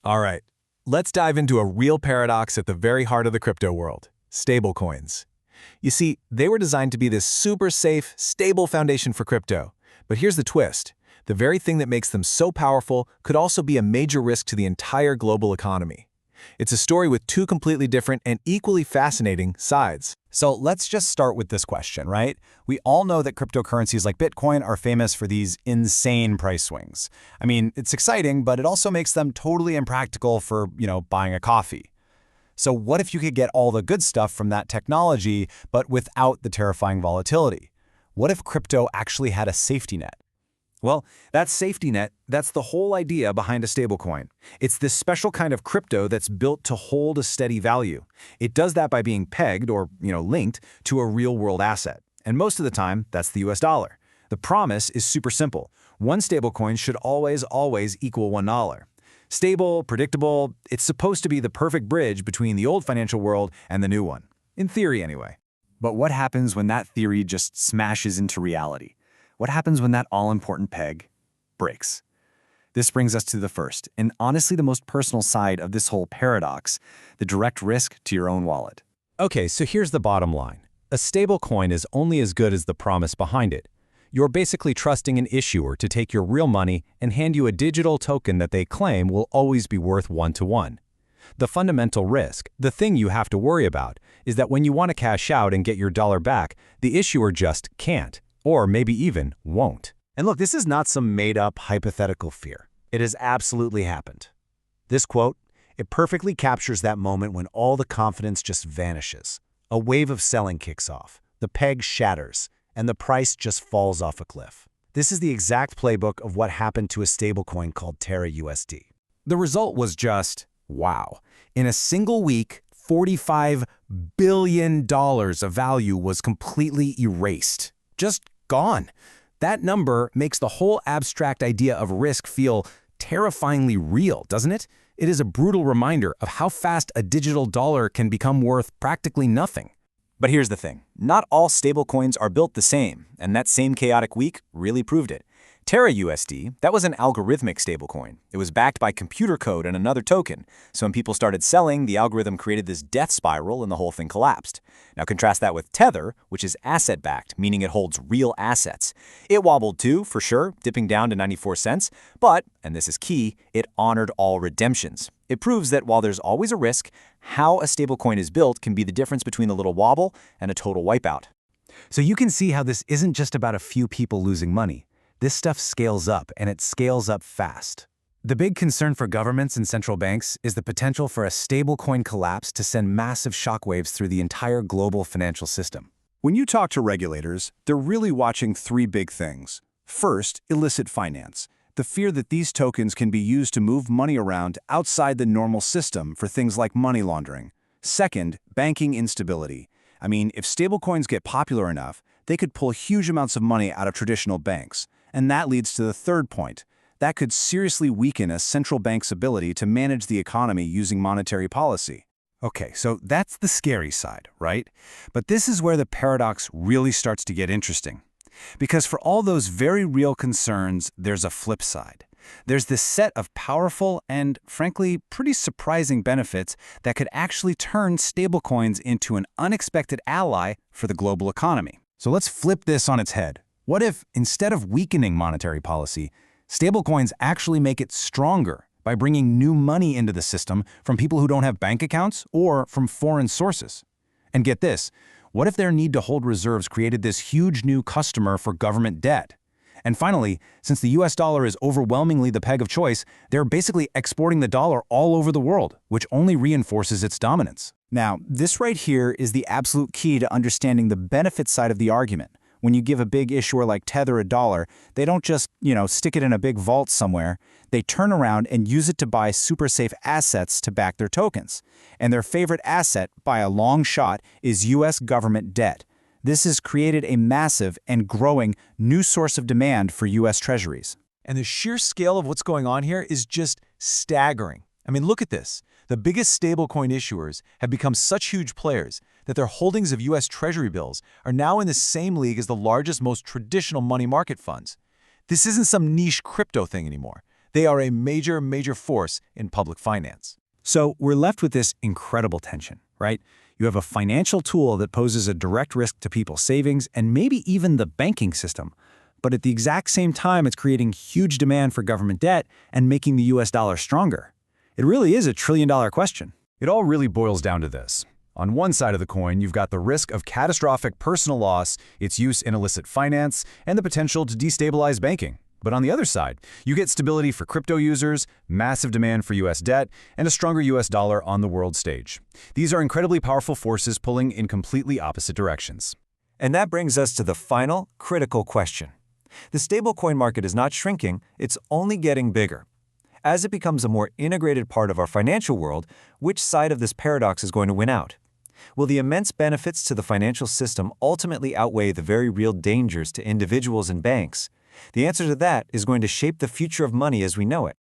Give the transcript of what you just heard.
All right, let's dive into a real paradox at the very heart of the crypto world, stablecoins. You see, they were designed to be this super safe, stable foundation for crypto. But here's the twist. The very thing that makes them so powerful could also be a major risk to the entire global economy. It's a story with two completely different and equally fascinating sides. So let's just start with this question, right? We all know that cryptocurrencies like Bitcoin are famous for these insane price swings. I mean, it's exciting, but it also makes them totally impractical for, buying a coffee. So what if you could get all the good stuff from that technology, but without the terrifying volatility? What if crypto actually had a safety net? Well, that safety net, that's the whole idea behind a stablecoin. It's this special kind of crypto that's built to hold a steady value. It does that by being pegged or, linked to a real-world asset. And most of the time, that's the US dollar. The promise is super simple. One stablecoin should always equal $1. Stable, predictable, it's supposed to be the perfect bridge between the old financial world and the new one. In theory, anyway. But what happens when that theory just smashes into reality? What happens when that all-important peg breaks? This brings us to the first, and honestly the most personal side of this whole paradox, the direct risk to your own wallet. Okay, so here's the bottom line. A stablecoin is only as good as the promise behind it. You're basically trusting an issuer to take your real money and hand you a digital token that they claim will always be worth one-to-one. The fundamental risk, the thing you have to worry about, is that when you want to cash out and get your dollar back, the issuer just can't. Or maybe even won't. And look, this is not some made-up hypothetical fear. It has absolutely happened. This quote, it perfectly captures that moment when all the confidence just vanishes. A wave of selling kicks off, the peg shatters, and the price just falls off a cliff. This is the exact playbook of what happened to a stablecoin called TerraUSD. The result was just, wow. In a single week, $45 billion of value was completely erased. Just gone. That number makes the whole abstract idea of risk feel terrifyingly real, doesn't it? It is a brutal reminder of how fast a digital dollar can become worth practically nothing. But here's the thing. Not all stablecoins are built the same, and that same chaotic week really proved it. TerraUSD, that was an algorithmic stablecoin. It was backed by computer code and another token. So when people started selling, the algorithm created this death spiral and the whole thing collapsed. Now contrast that with Tether, which is asset-backed, meaning it holds real assets. It wobbled too, for sure, dipping down to 94 cents, but, and this is key, it honored all redemptions. It proves that while there's always a risk, how a stablecoin is built can be the difference between a little wobble and a total wipeout. So you can see how this isn't just about a few people losing money. This stuff scales up, and it scales up fast. The big concern for governments and central banks is the potential for a stablecoin collapse to send massive shockwaves through the entire global financial system. When you talk to regulators, they're really watching three big things. First, illicit finance. The fear that these tokens can be used to move money around outside the normal system for things like money laundering. Second, banking instability. I mean, if stablecoins get popular enough, they could pull huge amounts of money out of traditional banks. And that leads to the third point. That could seriously weaken a central bank's ability to manage the economy using monetary policy. Okay, so that's the scary side, right? But this is where the paradox really starts to get interesting. Because for all those very real concerns, there's a flip side. There's this set of powerful and, frankly, pretty surprising benefits that could actually turn stablecoins into an unexpected ally for the global economy. So let's flip this on its head. What if, instead of weakening monetary policy, stablecoins actually make it stronger by bringing new money into the system from people who don't have bank accounts or from foreign sources? And get this, what if their need to hold reserves created this huge new customer for government debt? And finally, since the US dollar is overwhelmingly the peg of choice, they're basically exporting the dollar all over the world, which only reinforces its dominance. Now, this right here is the absolute key to understanding the benefit side of the argument. When you give a big issuer like Tether a dollar, they don't just, stick it in a big vault somewhere. They turn around and use it to buy super safe assets to back their tokens. And their favorite asset, by a long shot, is US government debt. This has created a massive and growing new source of demand for US Treasuries. And the sheer scale of what's going on here is just staggering. I mean, look at this. The biggest stablecoin issuers have become such huge players that their holdings of US Treasury bills are now in the same league as the largest, most traditional money market funds. This isn't some niche crypto thing anymore. They are a major force in public finance. So we're left with this incredible tension, right? You have a financial tool that poses a direct risk to people's savings and maybe even the banking system. But at the exact same time, it's creating huge demand for government debt and making the US dollar stronger. It really is a trillion-dollar question. It all really boils down to this. On one side of the coin, you've got the risk of catastrophic personal loss, its use in illicit finance, and the potential to destabilize banking. But on the other side, you get stability for crypto users, massive demand for US debt, and a stronger US dollar on the world stage. These are incredibly powerful forces pulling in completely opposite directions. And that brings us to the final, critical question. The stablecoin market is not shrinking, it's only getting bigger. As it becomes a more integrated part of our financial world, which side of this paradox is going to win out? Will the immense benefits to the financial system ultimately outweigh the very real dangers to individuals and banks? The answer to that is going to shape the future of money as we know it.